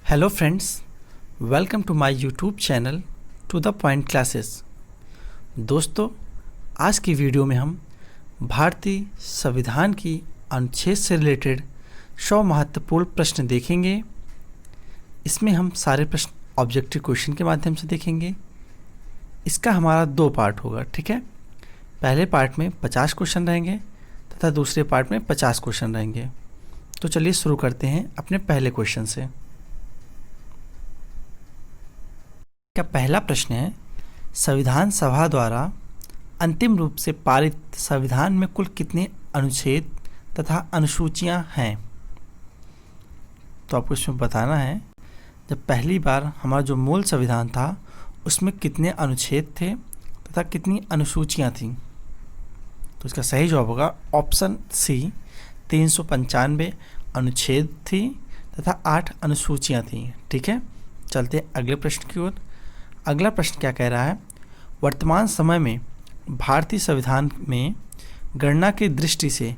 Hello friends, welcome to my YouTube channel to the point classes. दोस्तों, आज की video में हम भारतीय संविधान की अनुच्छेद से रिलेटेड 100 महत्वपूर्ण प्रश्न देखेंगे। इसमें हम सारे प्रश्न ऑब्जेक्टिव क्वेश्चन के माध्यम से देखेंगे। इसका हमारा 2 पार्ट होगा, ठीक है। पहले पार्ट में 50 क्वेश्चन रहेंगे तथा दूसरे पार्ट में 50 क्वेश्चन रहेंगे। तो चलिए शुरू करते हैं अपने पहले क्वेश्चन से। का पहला प्रश्न है, संविधान सभा द्वारा अंतिम रूप से पारित संविधान में कुल कितने अनुच्छेद तथा अनुसूचियां हैं? तो आपको इसमें बताना है, जब पहली बार हमारा जो मूल संविधान था उसमें कितने अनुच्छेद थे तथा कितनी अनुसूचियां थीं। तो इसका सही जवाब होगा ऑप्शन सी, 395 अनुच्छेद थी तथा 8 अनुसूचियां थीं। ठीक है, चलते हैं अगले प्रश्न की ओर। अगला प्रश्न क्या कह रहा है, वर्तमान समय में भारतीय संविधान में गणना की दृष्टि से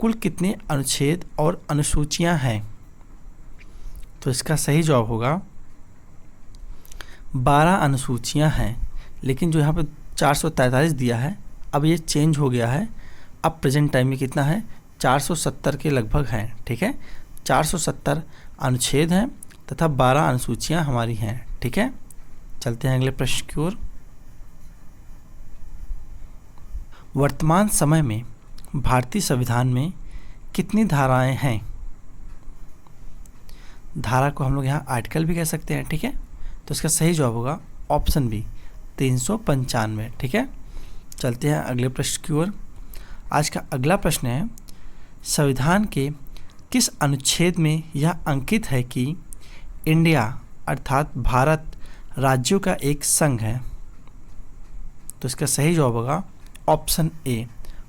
कुल कितने अनुच्छेद और अनुसूचियां हैं? तो इसका सही जवाब होगा 12 अनुसूचियां हैं। लेकिन जो यहाँ पर 443 दिया है, अब ये चेंज हो गया है। अब प्रेजेंट टाइम में कितना है, 470 के लगभग हैं। ठीक है, 470 अनुच्छेद हैं तथा 12 अनुसूचियां हमारी हैं। ठीक है, चलते हैं अगले प्रश्न की ओर। वर्तमान समय में भारतीय संविधान में कितनी धाराएं हैं? धारा को हम लोग यहाँ आर्टिकल भी कह सकते हैं। ठीक है, तो इसका सही जवाब होगा ऑप्शन बी, 395। ठीक है, चलते हैं अगले प्रश्न की ओर। आज का अगला प्रश्न है, संविधान के किस अनुच्छेद में यह अंकित है कि इंडिया अर्थात भारत राज्यों का एक संघ है? तो इसका सही जवाब होगा ऑप्शन ए,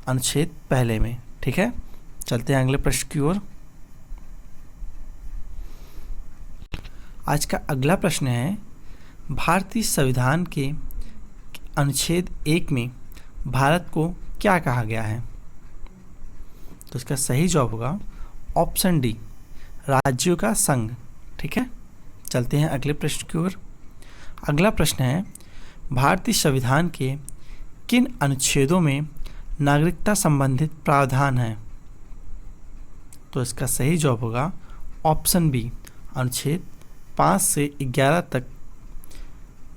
अनुच्छेद पहले में। ठीक है, चलते हैं अगले प्रश्न की ओर। आज का अगला प्रश्न है, भारतीय संविधान के अनुच्छेद 1 में भारत को क्या कहा गया है? तो इसका सही जवाब होगा ऑप्शन डी, राज्यों का संघ। ठीक है, चलते हैं अगले प्रश्न की ओर। अगला प्रश्न है, भारतीय संविधान के किन अनुच्छेदों में नागरिकता संबंधित प्रावधान है? तो इसका सही जवाब होगा ऑप्शन बी, अनुच्छेद 5 से 11 तक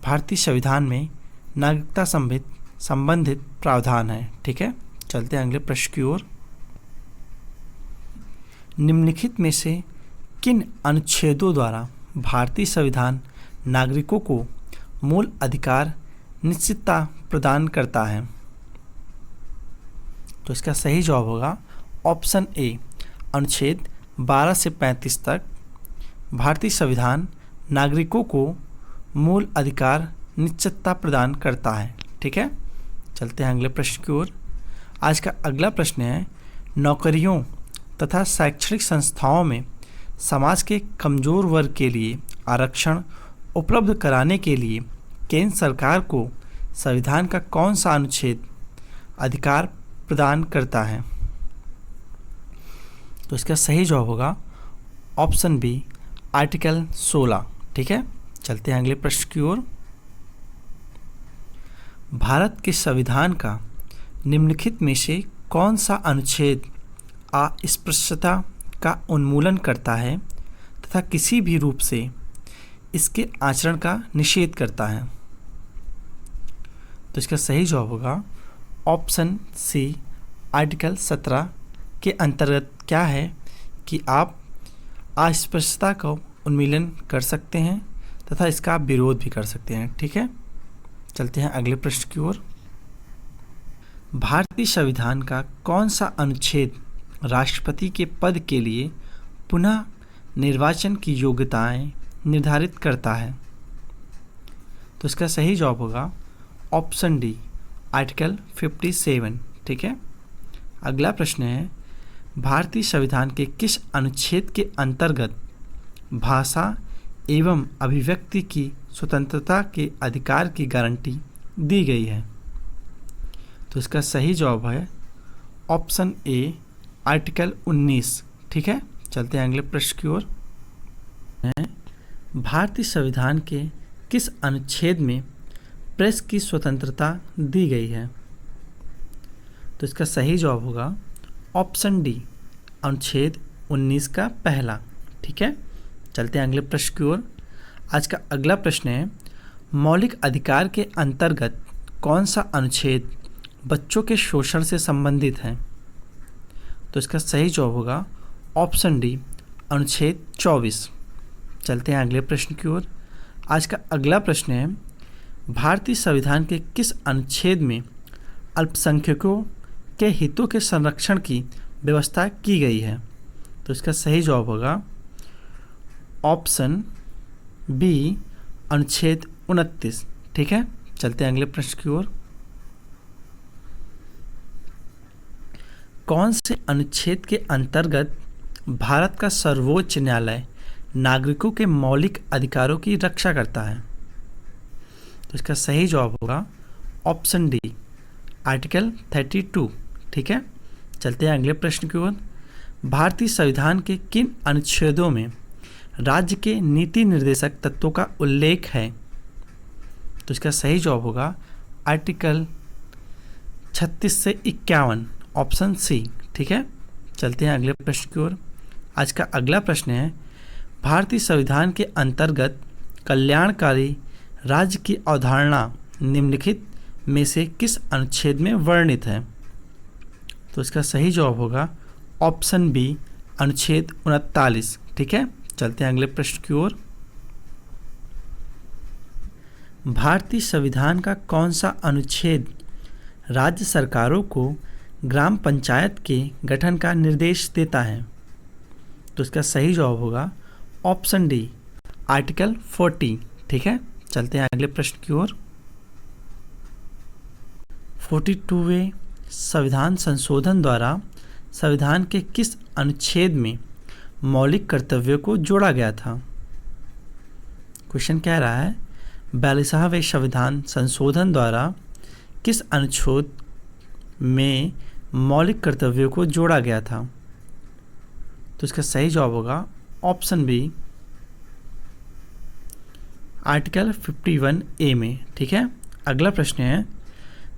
भारतीय संविधान में नागरिकता संबंधित प्रावधान है। ठीक है, चलते हैं अगले प्रश्न की ओर। निम्नलिखित में से किन अनुच्छेदों द्वारा भारतीय संविधान नागरिकों को मूल अधिकार निश्चितता प्रदान करता है? तो इसका सही जवाब होगा ऑप्शन ए, अनुच्छेद 12 से 35 तक भारतीय संविधान नागरिकों को मूल अधिकार निश्चितता प्रदान करता है। ठीक है, चलते हैं अगले प्रश्न की ओर। आज का अगला प्रश्न है, नौकरियों तथा शैक्षणिक संस्थाओं में समाज के कमजोर वर्ग के लिए आरक्षण उपलब्ध कराने के लिए केंद्र सरकार को संविधान का कौन सा अनुच्छेद अधिकार प्रदान करता है? तो इसका सही जवाब होगा ऑप्शन बी, आर्टिकल 16। ठीक है, चलते हैं अगले प्रश्न की ओर। भारत के संविधान का निम्नलिखित में से कौन सा अनुच्छेद अस्पृश्यता का उन्मूलन करता है तथा किसी भी रूप से इसके आचरण का निषेध करता है? तो इसका सही जवाब होगा ऑप्शन सी, आर्टिकल 17 के अंतर्गत क्या है कि आप अस्पृश्यता का उन्मूलन कर सकते हैं तथा इसका विरोध भी कर सकते हैं। ठीक है, चलते हैं अगले प्रश्न की ओर। भारतीय संविधान का कौन सा अनुच्छेद राष्ट्रपति के पद के लिए पुनः निर्वाचन की योग्यताएं निर्धारित करता है? तो इसका सही जवाब होगा ऑप्शन डी, आर्टिकल 57। ठीक है, अगला प्रश्न है, भारतीय संविधान के किस अनुच्छेद के अंतर्गत भाषा एवं अभिव्यक्ति की स्वतंत्रता के अधिकार की गारंटी दी गई है? तो इसका सही जवाब है ऑप्शन ए, आर्टिकल 19। ठीक है, चलते हैं अगले प्रश्न की ओर। भारतीय संविधान के किस अनुच्छेद में प्रेस की स्वतंत्रता दी गई है? तो इसका सही जवाब होगा ऑप्शन डी, अनुच्छेद 19 का पहला। ठीक है, चलते हैं अगले प्रश्न की ओर। आज का अगला प्रश्न है, मौलिक अधिकार के अंतर्गत कौन सा अनुच्छेद बच्चों के शोषण से संबंधित है? तो इसका सही जवाब होगा ऑप्शन डी, अनुच्छेद 24। चलते हैं अगले प्रश्न की ओर। आज का अगला प्रश्न है, भारतीय संविधान के किस अनुच्छेद में अल्पसंख्यकों के हितों के संरक्षण की व्यवस्था की गई है? तो इसका सही जवाब होगा ऑप्शन बी, अनुच्छेद 29। ठीक है, चलते हैं अगले प्रश्न की ओर। कौन से अनुच्छेद के अंतर्गत भारत का सर्वोच्च न्यायालय नागरिकों के मौलिक अधिकारों की रक्षा करता है? तो इसका सही जवाब होगा ऑप्शन डी, आर्टिकल 32। ठीक है, चलते हैं अगले प्रश्न की ओर। भारतीय संविधान के किन अनुच्छेदों में राज्य के नीति निर्देशक तत्वों का उल्लेख है? तो इसका सही जवाब होगा आर्टिकल 36 से 51, ऑप्शन सी। ठीक है, चलते हैं अगले प्रश्न की ओर। आज का अगला प्रश्न है, भारतीय संविधान के अंतर्गत कल्याणकारी राज्य की अवधारणा निम्नलिखित में से किस अनुच्छेद में वर्णित है? तो इसका सही जवाब होगा ऑप्शन बी, अनुच्छेद 39। ठीक है, चलते हैं अगले प्रश्न की ओर। भारतीय संविधान का कौन सा अनुच्छेद राज्य सरकारों को ग्राम पंचायत के गठन का निर्देश देता है? तो इसका सही जवाब होगा ऑप्शन डी, आर्टिकल 40। ठीक है, चलते हैं अगले प्रश्न की ओर। 42वें संविधान संशोधन द्वारा संविधान के किस अनुच्छेद में मौलिक कर्तव्यों को जोड़ा गया था? क्वेश्चन कह रहा है, 42वें संविधान संशोधन द्वारा किस अनुच्छेद में मौलिक कर्तव्यों को जोड़ा गया था? तो इसका सही जवाब होगा ऑप्शन बी, आर्टिकल 51A में। ठीक है, अगला प्रश्न है,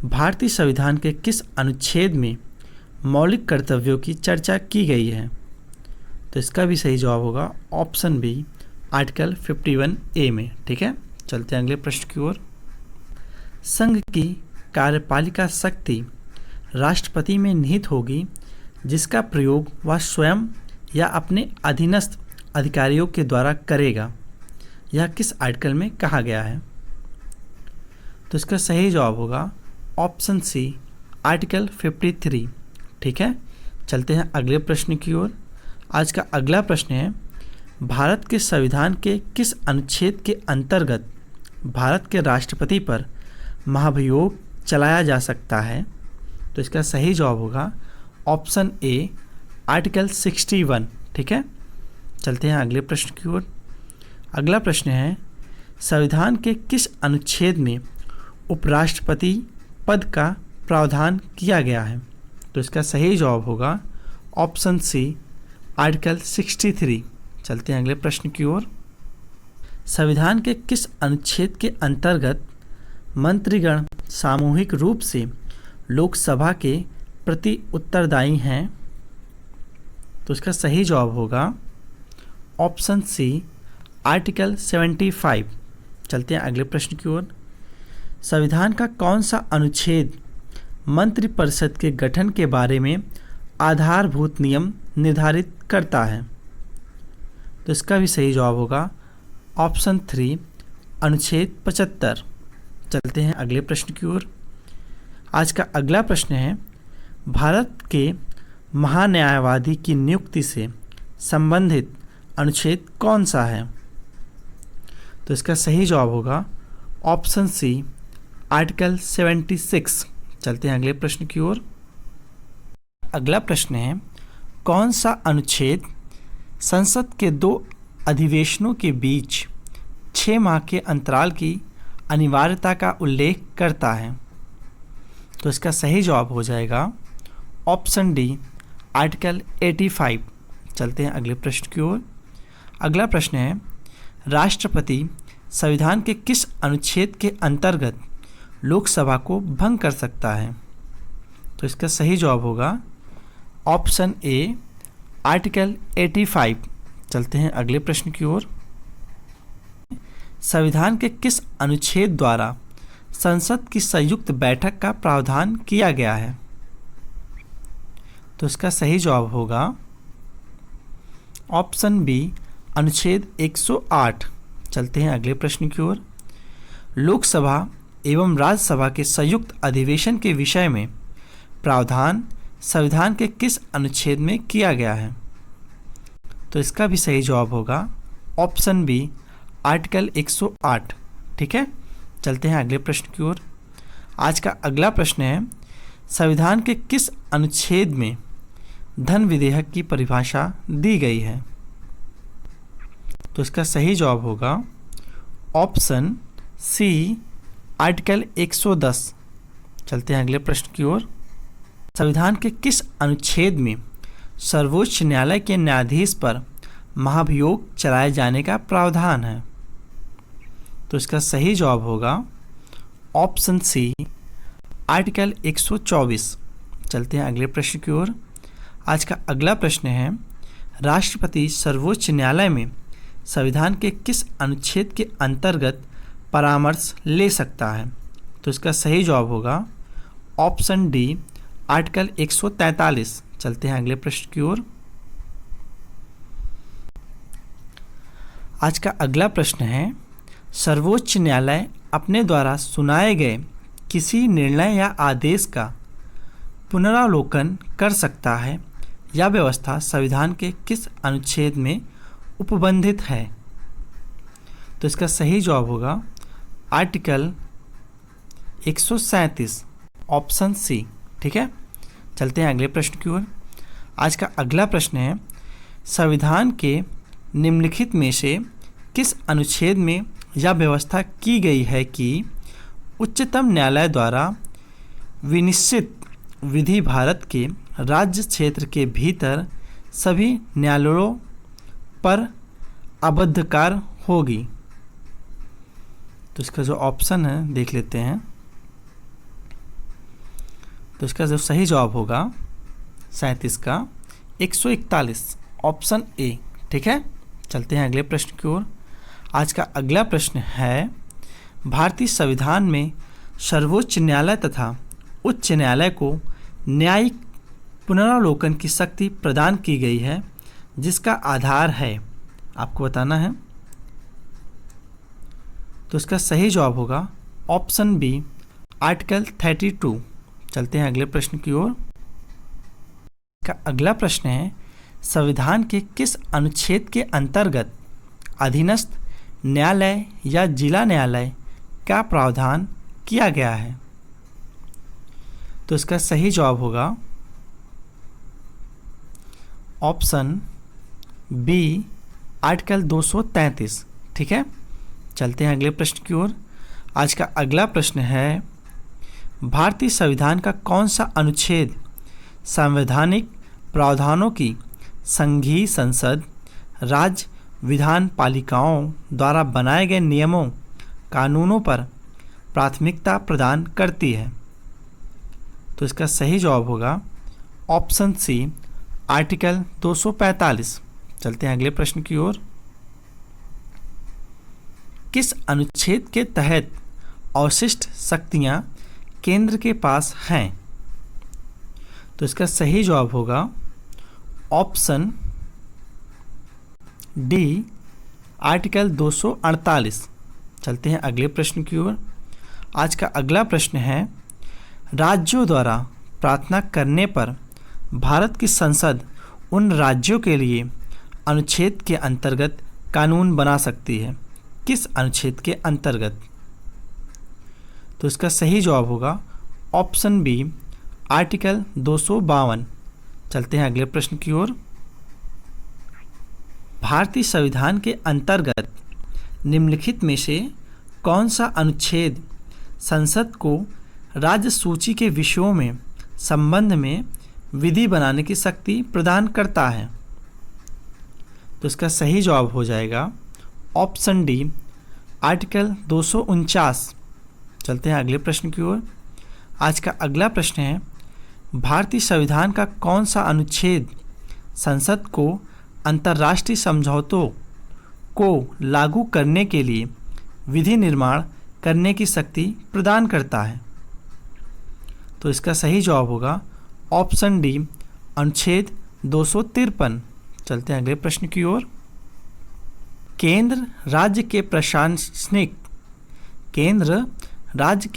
भारतीय संविधान के किस अनुच्छेद में मौलिक कर्तव्यों की चर्चा की गई है? तो इसका भी सही जवाब होगा ऑप्शन बी, आर्टिकल 51A में। ठीक है, चलते हैं अगले प्रश्न की ओर। संघ की कार्यपालिका शक्ति राष्ट्रपति में निहित होगी, जिसका प्रयोग वह स्वयं या अपने अधीनस्थ अधिकारियों के द्वारा करेगा। यह किस आर्टिकल में कहा गया है? तो इसका सही जवाब होगा ऑप्शन सी, आर्टिकल 53। ठीक है, चलते हैं अगले प्रश्न की ओर। आज का अगला प्रश्न है, भारत के संविधान के किस अनुच्छेद के अंतर्गत भारत के राष्ट्रपति पर महाभियोग चलाया जा सकता है? तो इसका सही जवाब होगा ऑप्शन ए, आर्टिकल 61। ठीक है, चलते हैं अगले प्रश्न की ओर। अगला प्रश्न है, संविधान के किस अनुच्छेद में उपराष्ट्रपति पद का प्रावधान किया गया है? तो इसका सही जवाब होगा ऑप्शन सी, आर्टिकल 63। चलते हैं अगले प्रश्न की ओर। संविधान के किस अनुच्छेद के अंतर्गत मंत्रीगण सामूहिक रूप से लोकसभा के प्रति उत्तरदायी हैं? तो इसका सही जवाब होगा ऑप्शन सी, आर्टिकल 75। चलते हैं अगले प्रश्न की ओर। संविधान का कौन सा अनुच्छेद मंत्रिपरिषद के गठन के बारे में आधारभूत नियम निर्धारित करता है? तो इसका भी सही जवाब होगा ऑप्शन 3, अनुच्छेद 75। चलते हैं अगले प्रश्न की ओर। आज का अगला प्रश्न है, भारत के महान्यायवादी की नियुक्ति से संबंधित अनुच्छेद कौन सा है? तो इसका सही जवाब होगा ऑप्शन सी, आर्टिकल 76। चलते हैं अगले प्रश्न की ओर। अगला प्रश्न है, कौन सा अनुच्छेद संसद के 2 अधिवेशनों के बीच 6 माह के अंतराल की अनिवार्यता का उल्लेख करता है? तो इसका सही जवाब हो जाएगा ऑप्शन डी, आर्टिकल 85। चलते हैं अगले प्रश्न की ओर। अगला प्रश्न है, राष्ट्रपति संविधान के किस अनुच्छेद के अंतर्गत लोकसभा को भंग कर सकता है? तो इसका सही जवाब होगा ऑप्शन ए, आर्टिकल 85। चलते हैं अगले प्रश्न की ओर। संविधान के किस अनुच्छेद द्वारा संसद की संयुक्त बैठक का प्रावधान किया गया है? तो इसका सही जवाब होगा ऑप्शन बी, अनुच्छेद 108। चलते हैं अगले प्रश्न की ओर। लोकसभा एवं राज्यसभा के संयुक्त अधिवेशन के विषय में प्रावधान संविधान के किस अनुच्छेद में किया गया है? तो इसका भी सही जवाब होगा ऑप्शन बी, आर्टिकल 108। ठीक है, चलते हैं अगले प्रश्न की ओर। आज का अगला प्रश्न है, संविधान के किस अनुच्छेद में धन विधेयक की परिभाषा दी गई है? तो इसका सही जवाब होगा ऑप्शन सी, आर्टिकल 110। चलते हैं अगले प्रश्न की ओर। संविधान के किस अनुच्छेद में सर्वोच्च न्यायालय के न्यायाधीश पर महाभियोग चलाए जाने का प्रावधान है? तो इसका सही जवाब होगा ऑप्शन सी, आर्टिकल 124। चलते हैं अगले प्रश्न की ओर। आज का अगला प्रश्न है, राष्ट्रपति सर्वोच्च न्यायालय में संविधान के किस अनुच्छेद के अंतर्गत परामर्श ले सकता है? तो इसका सही जवाब होगा ऑप्शन डी, आर्टिकल 143। चलते हैं अगले प्रश्न की ओर। आज का अगला प्रश्न है, सर्वोच्च न्यायालय अपने द्वारा सुनाए गए किसी निर्णय या आदेश का पुनरावलोकन कर सकता है? यह व्यवस्था संविधान के किस अनुच्छेद में उपबंधित है? तो इसका सही जवाब होगा आर्टिकल 137, ऑप्शन सी। ठीक है, चलते हैं अगले प्रश्न की ओर। आज का अगला प्रश्न है, संविधान के निम्नलिखित में से किस अनुच्छेद में यह व्यवस्था की गई है कि उच्चतम न्यायालय द्वारा विनिश्चित विधि भारत के राज्य क्षेत्र के भीतर सभी न्यायालयों पर अबाध्यकार होगी? तो इसका जो ऑप्शन है देख लेते हैं। तो इसका जो सही जवाब होगा 37 का 141, ऑप्शन ए। ठीक है, चलते हैं अगले प्रश्न की ओर। आज का अगला प्रश्न है, भारतीय संविधान में सर्वोच्च न्यायालय तथा उच्च न्यायालय को न्यायिक पुनरावलोकन की शक्ति प्रदान की गई है, जिसका आधार है, आपको बताना है। तो इसका सही जवाब होगा ऑप्शन बी, आर्टिकल 32। चलते हैं अगले प्रश्न की ओर। का अगला प्रश्न है, संविधान के किस अनुच्छेद के अंतर्गत अधीनस्थ न्यायालय या जिला न्यायालय का प्रावधान किया गया है? तो इसका सही जवाब होगा ऑप्शन बी, आर्टिकल 233। ठीक है, चलते हैं अगले प्रश्न की ओर। आज का अगला प्रश्न है, भारतीय संविधान का कौन सा अनुच्छेद संवैधानिक प्रावधानों की संघीय संसद, राज्य विधान पालिकाओं द्वारा बनाए गए नियमों कानूनों पर प्राथमिकता प्रदान करती है? तो इसका सही जवाब होगा ऑप्शन सी, आर्टिकल 245। चलते हैं अगले प्रश्न की ओर। किस अनुच्छेद के तहत अवशिष्ट शक्तियां केंद्र के पास हैं? तो इसका सही जवाब होगा ऑप्शन डी, आर्टिकल 248। चलते हैं अगले प्रश्न की ओर। आज का अगला प्रश्न है, राज्यों द्वारा प्रार्थना करने पर भारत की संसद उन राज्यों के लिए अनुच्छेद के अंतर्गत कानून बना सकती है? किस अनुच्छेद के अंतर्गत? तो इसका सही जवाब होगा ऑप्शन बी, आर्टिकल 252। चलते हैं अगले प्रश्न की ओर। भारतीय संविधान के अंतर्गत निम्नलिखित में से कौन सा अनुच्छेद संसद को राज्य सूची के विषयों में संबंध में विधि बनाने की शक्ति प्रदान करता है? तो इसका सही जवाब हो जाएगा ऑप्शन डी आर्टिकल 249। चलते हैं अगले प्रश्न की ओर। आज का अगला प्रश्न है, भारतीय संविधान का कौन सा अनुच्छेद संसद को अंतर्राष्ट्रीय समझौतों को लागू करने के लिए विधि निर्माण करने की शक्ति प्रदान करता है? तो इसका सही जवाब होगा ऑप्शन डी अनुच्छेद 253। चलते हैं अगले प्रश्न की ओर। केंद्र राज्य के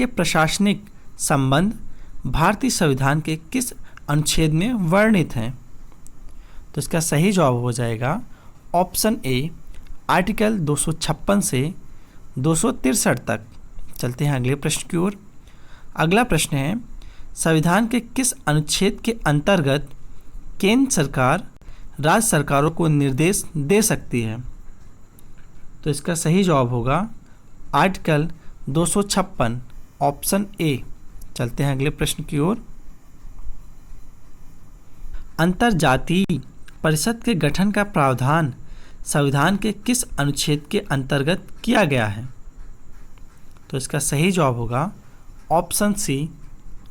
प्रशासनिक संबंध भारतीय संविधान के किस अनुच्छेद में वर्णित हैं? तो इसका सही जवाब हो जाएगा ऑप्शन ए आर्टिकल 256 से 263 तक। चलते हैं अगले प्रश्न की ओर। अगला प्रश्न है, संविधान के किस अनुच्छेद के अंतर्गत केंद्र सरकार राज्य सरकारों को निर्देश दे सकती है? तो इसका सही जवाब होगा आर्टिकल 256 ऑप्शन ए। चलते हैं अगले प्रश्न की ओर। अंतर्जातीय परिषद के गठन का प्रावधान संविधान के किस अनुच्छेद के अंतर्गत किया गया है? तो इसका सही जवाब होगा ऑप्शन सी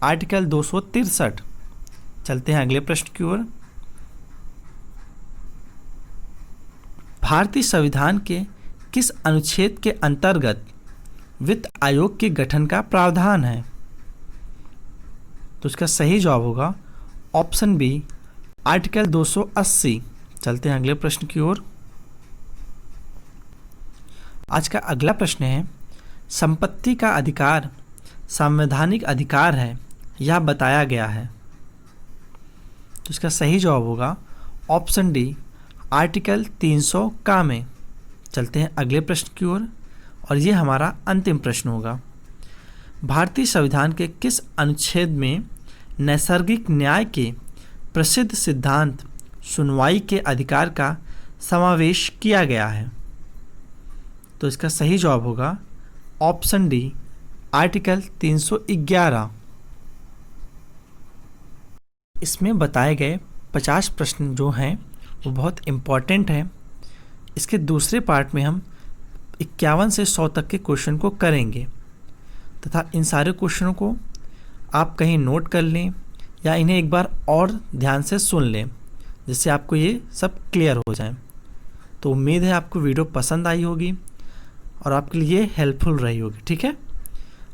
आर्टिकल 263। चलते हैं अगले प्रश्न की ओर। भारतीय संविधान के किस अनुच्छेद के अंतर्गत वित्त आयोग के गठन का प्रावधान है? तो इसका सही जवाब होगा ऑप्शन बी आर्टिकल 280। चलते हैं अगले प्रश्न की ओर। आज का अगला प्रश्न है, संपत्ति का अधिकार संवैधानिक अधिकार है यह बताया गया है। तो इसका सही जवाब होगा ऑप्शन डी आर्टिकल 300 का में। चलते हैं अगले प्रश्न की ओर और ये हमारा अंतिम प्रश्न होगा। भारतीय संविधान के किस अनुच्छेद में नैसर्गिक न्याय के प्रसिद्ध सिद्धांत सुनवाई के अधिकार का समावेश किया गया है? तो इसका सही जवाब होगा ऑप्शन डी आर्टिकल 311। इसमें बताए गए 50 प्रश्न जो हैं वो बहुत इम्पॉर्टेंट हैं। इसके दूसरे पार्ट में हम 51 से 100 तक के क्वेश्चन को करेंगे तथा इन सारे क्वेश्चनों को आप कहीं नोट कर लें या इन्हें एक बार और ध्यान से सुन लें जिससे आपको ये सब क्लियर हो जाए। तो उम्मीद है आपको वीडियो पसंद आई होगी और आपके लिए हेल्पफुल रही होगी। ठीक है,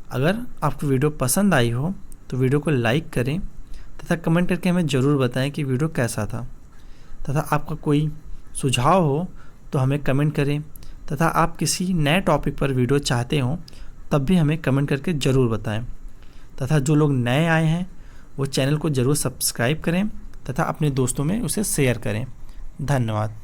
अगर आपको वीडियो पसंद आई हो तो वीडियो को लाइक करें तथा कमेंट करके हमें ज़रूर बताएं कि वीडियो कैसा था। तथा आपका कोई सुझाव हो तो हमें कमेंट करें तथा आप किसी नए टॉपिक पर वीडियो चाहते हो तब भी हमें कमेंट करके ज़रूर बताएं। तथा जो लोग नए आए हैं वो चैनल को ज़रूर सब्सक्राइब करें तथा अपने दोस्तों में उसे शेयर करें। धन्यवाद।